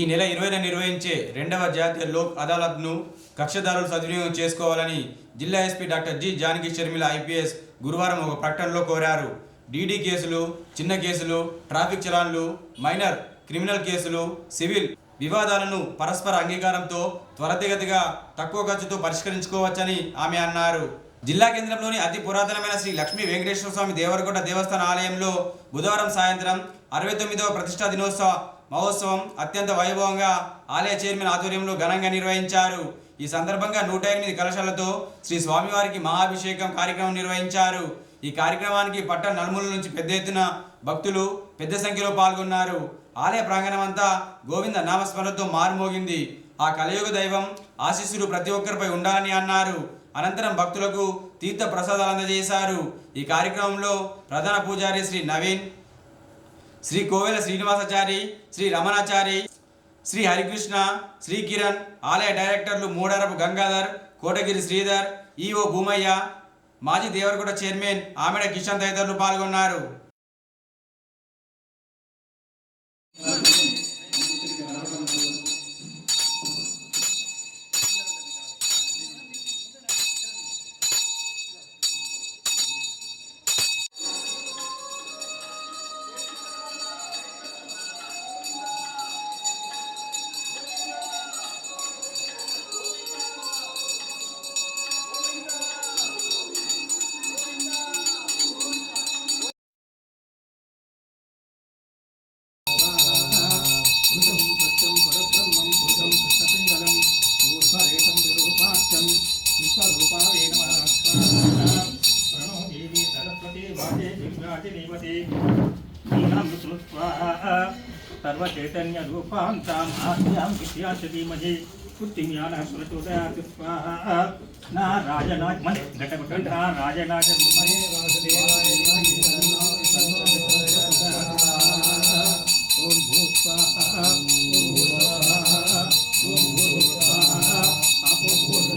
నెల 20న నిర్వహించే రెండవ జాతీయ లోక్ అదాలత్ను కక్షదారులు సద్వినియోగం చేసుకోవాలని జిల్లా SP doctor G Janaki Sharmila IPS గురువారం ఒక ప్రకటనలో కోరారు. డీడీ కేసులు, చిన్న కేసులు, ట్రాఫిక్ చలాన్లు, మైనర్ క్రిమినల్ కేసులు, సివిల్ వివాదాలను పరస్పర అంగీకారంతో త్వరితగతిగా తక్కువ ఖర్చుతో పరిష్కరించుకోవచ్చని ఆమె అన్నారు. జిల్లా కేంద్రంలోని అతి పురాతనమైన శ్రీ లక్ష్మీ వెంకటేశ్వర స్వామి దేవరకొండ దేవస్థాన ఆలయంలో బుధవారం సాయంత్రం 69వ ప్రతిష్టా దినోత్సవ మహోత్సవం అత్యంత వైభవంగా ఆలయ చైర్మన్ ఆధ్వర్యంలో ఘనంగా నిర్వహించారు. ఈ సందర్భంగా 108 కలశాలతో శ్రీ స్వామివారికి మహాభిషేకం కార్యక్రమం నిర్వహించారు. ఈ కార్యక్రమానికి పట్టణ నలుమూల నుంచి పెద్ద ఎత్తున భక్తులు పెద్ద సంఖ్యలో పాల్గొన్నారు. ఆలయ ప్రాంగణం అంతా గోవింద నామస్మరణతో మారుమోగింది. ఆ కలియుగ దైవం ఆశీస్సులు ప్రతి ఒక్కరిపై ఉండాలని అన్నారు. అనంతరం భక్తులకు తీర్థ ప్రసాదాలు అందజేశారు. ఈ కార్యక్రమంలో ప్రధాన పూజారి శ్రీ నవీన్, శ్రీ కోవెల శ్రీనివాసాచారి, శ్రీ రమణాచారి, శ్రీ హరికృష్ణ, శ్రీ కిరణ్, ఆలయ డైరెక్టర్లు మూడారపు గంగాధర్, కోటగిరి శ్రీధర్, ఈఓ భూమయ్య, మాజీ దేవరకొండ చైర్మన్ ఆమెడ కిషన్ తదితరులు పాల్గొన్నారు. सर्वचैतन्य रूपां तां आद्यां विद्यां धीमहि पुत्तिम्यानः प्रचोदयात् स्वाहा नारायणाय मन घटघट नारायणाय विद्महे वासुदेवाय ओम भूत स्वाहा ओम भूत स्वाहा ओम भूत स्वाहा आपो भूत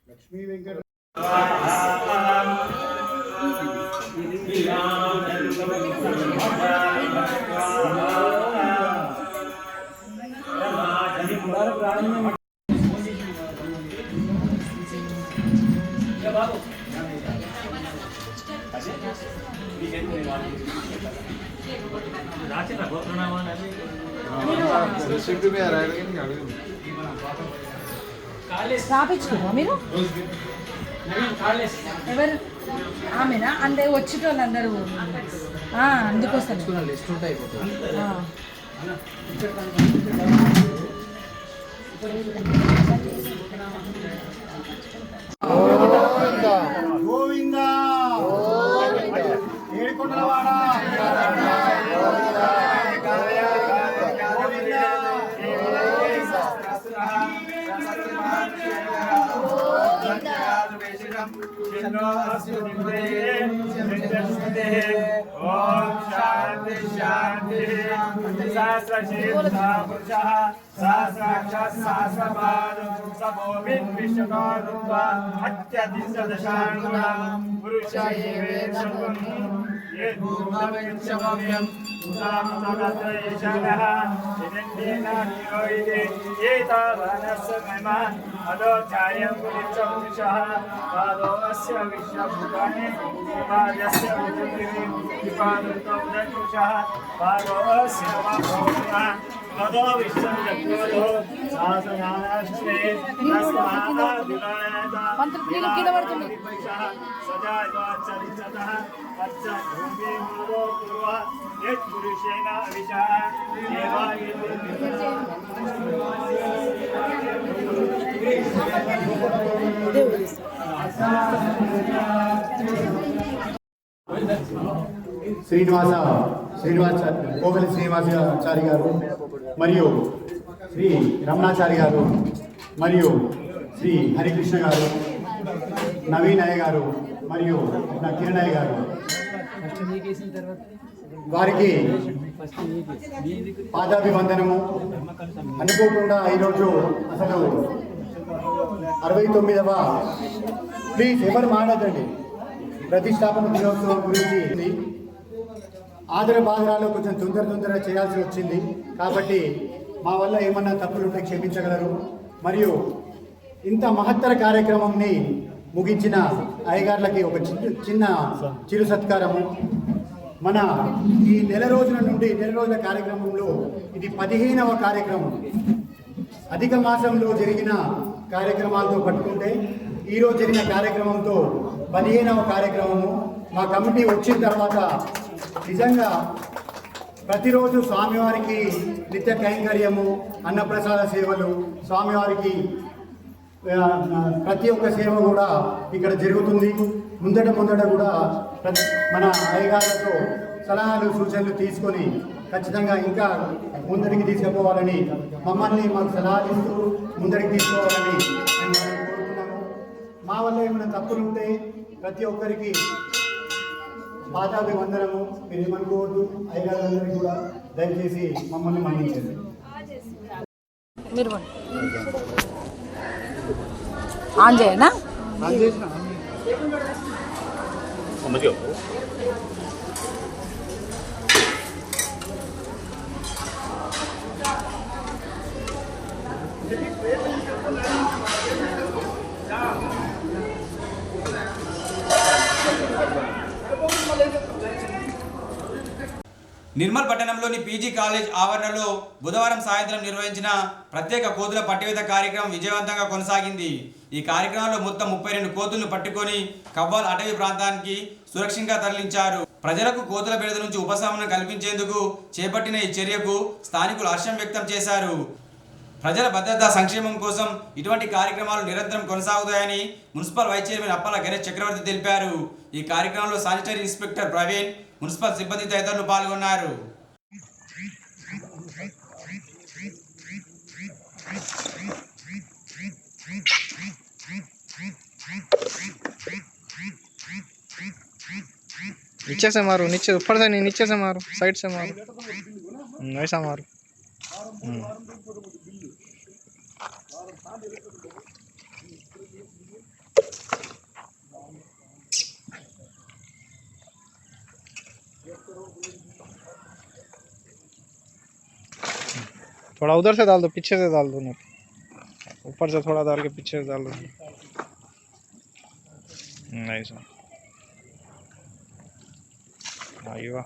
लक्ष्मी वेंकट రాపించుకున్నారా మీరు? ఎవరు ఆమెనా? అంటే వచ్చేటోళ్ళు అందరూ అందుకోసం గోవిందా ఏడుకొండలవాడ ओम शांति शांति सहस्रशीर्षः पुरुषः सहस्राक्षः सहस्रपाद सभोमिन् विश्वकर्मा अत्यधिकदशाङ्गं पुरुषैवेशं ये भूमविच्छमव्यं उदामतगत्रैषणः इदन्तेना निरोहिते एतावानस्य महिमा अदोध्यायं पुरुषं पुरुषः पादोऽस्य विश्वभूतानि पादस्य उदतिः विपादुतो उदकुशः पादोऽस्य वाभूषः ततो विश्वं जगतो शासनाश्रे तस्मात् विलायता सजायवाचरितः तच्च भूमि मूलो पूर्व यत्पुरुषेण अविशः కోవెల శ్రీనివాసాచారి గారు మరియు శ్రీ రమణాచారి గారు మరియు శ్రీ హరికృష్ణ గారు, నవీన్ అయ్య గారు మరియు కిరణ్ అయ్య గారు, వారికి పాదాభివందనము. అనుకోకుండా ఈరోజు అసలు 69వ ప్లీజ్ ఎవరు మాట్లాడండి ప్రతిష్టాపన దినోత్సవం గురించి ఆదరబాదరాలో కొంచెం తొందర చేయాల్సి వచ్చింది. కాబట్టి మా వల్ల ఏమన్నా తప్పులుంటే క్షమించగలరు. మరియు ఇంత మహత్తర కార్యక్రమంని ముగించిన అయ్యగార్లకి ఒక చిన్న చిరు సత్కారము. మన ఈ నెల రోజుల కార్యక్రమంలో ఇది 15వ కార్యక్రమం. అధిక మాసంలో జరిగిన కార్యక్రమాలతో పట్టుకుంటే ఈరోజు జరిగిన కార్యక్రమంతో 15వ కార్యక్రమము. మా కమిటీ వచ్చిన తర్వాత నిజంగా ప్రతిరోజు స్వామివారికి నిత్య కైంకర్యము, అన్నప్రసాద సేవలు, స్వామివారికి ప్రతి ఒక్క సేవ కూడా ఇక్కడ జరుగుతుంది. ముందట కూడా మన అయ్యగారులతో సలహాలు సూచనలు తీసుకొని ఖచ్చితంగా ఇంకా ముందరికి తీసుకుపోవాలని, మమ్మల్ని మాకు సలహాలు ఇస్తూ ముందరికి తీసుకోవాలని మేము కోరుతున్నాము. మా వల్ల ఏమైనా తప్పులు ఉంటే ప్రతి ఒక్కరికి పాదాభివందనము. మీరు ఏమనుకోవద్దు. అయ్యగారులందరికీ కూడా దయచేసి మమ్మల్ని మన్నించండి. ఆన్ చేయనా? నిర్మల్ పట్టణంలోని పీజీ కాలేజ్ ఆవరణలో బుధవారం సాయంత్రం నిర్వహించిన ప్రత్యేక కోతుల పట్టివేత కార్యక్రమం విజయవంతంగా కొనసాగింది. ఈ కార్యక్రమంలో మొత్తం 32 కోతులను పట్టుకొని కవ్వాల్ అటవీ ప్రాంతానికి సురక్షితంగా తరలించారు. ప్రజలకు కోతుల బెడద నుంచి ఉపశమనం కల్పించేందుకు చేపట్టిన ఈ చర్యకు స్థానికులు హర్షం వ్యక్తం చేశారు. ప్రజల భద్రత సంక్షేమం కోసం ఇటువంటి కార్యక్రమాలు నిరంతరం కొనసాగుతాయని municipal vice chairman Appala Ganesh Chakravarthi తెలిపారు. ఈ కార్యక్రమంలో శానిటరీ ఇన్స్పెక్టర్ ప్రవీణ్, మున్సిపల్ సిబ్బంది తదితరులు పాల్గొన్నారు. नीचे से मारो, नीचे ऊपर से नहीं, नीचे से मारो, साइड से मारो, ऐसा मारो. थोड़ा उधर से डाल दो, पीछे से डाल दो, नहीं ऊपर से थोड़ा डाल के पीछे से डाल दो. नहीं सर, आइए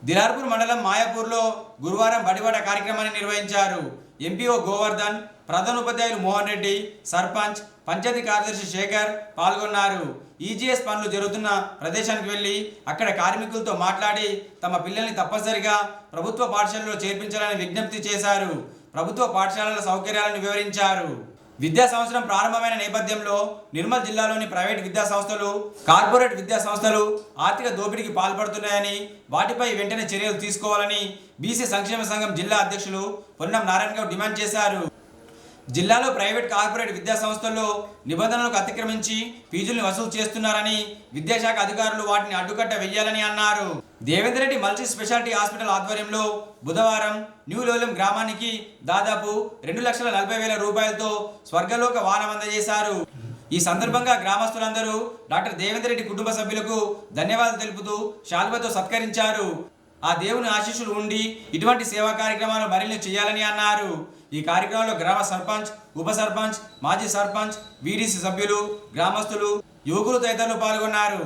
దిలార్పూర్ మండలం మాయాపూర్లో గురువారం బడిబాట కార్యక్రమాన్ని నిర్వహించారు. ఎంపీఓ గోవర్ధన్, ప్రధాన ఉపాధ్యాయులు మోహన్ రెడ్డి, సర్పంచ్, పంచాయతీ కార్యదర్శి శేఖర్ పాల్గొన్నారు. ఈజీఎస్ పనులు జరుగుతున్న ప్రదేశానికి వెళ్లి అక్కడ కార్మికులతో మాట్లాడి తమ పిల్లల్ని తప్పనిసరిగా ప్రభుత్వ పాఠశాలలో చేర్పించాలని విజ్ఞప్తి చేశారు. ప్రభుత్వ పాఠశాలల సౌకర్యాలను వివరించారు. విద్యా సంవత్సరం ప్రారంభమైన నేపథ్యంలో నిర్మల్ జిల్లాలోని ప్రైవేట్ విద్యా సంస్థలు, కార్పొరేట్ విద్యా సంస్థలు ఆర్థిక దోపిడీకి పాల్పడుతున్నాయని, వాటిపై వెంటనే చర్యలు తీసుకోవాలని బీసీ సంక్షేమ సంఘం జిల్లా అధ్యక్షులు పొన్నం నారాయణ గౌడ్ డిమాండ్ చేశారు. జిల్లాలో ప్రైవేట్, కార్పొరేట్ విద్యా సంస్థల్లో నిబంధనలకు అతిక్రమించి ఫీజుల్ని వసూలు చేస్తున్నారని, విద్యాశాఖ అధికారులు వాటిని అడ్డుకట్ట వేయాలని అన్నారు. Devender Reddy multi speciality hospital ఆధ్వర్యంలో బుధవారం న్యూ లోలెం గ్రామానికి దాదాపు 2,40,000 రూపాయలతో స్వర్గలోక వాహనం అందజేశారు. ఈ సందర్భంగా గ్రామస్తులందరూ డాక్టర్ దేవేందర్ రెడ్డి కుటుంబ సభ్యులకు ధన్యవాదాలు తెలుపుతూ శాల్వతో సత్కరించారు. ఆ దేవుని ఆశీస్సులు ఉండి ఇటువంటి సేవా కార్యక్రమాలు మరిన్ని చేయాలని అన్నారు. ఈ కార్యక్రమంలో గ్రామ సర్పంచ్, ఉప సర్పంచ్, మాజీ సర్పంచ్, వీడీసీ సభ్యులు, గ్రామస్తులు, యువకులు తదితరులు పాల్గొన్నారు.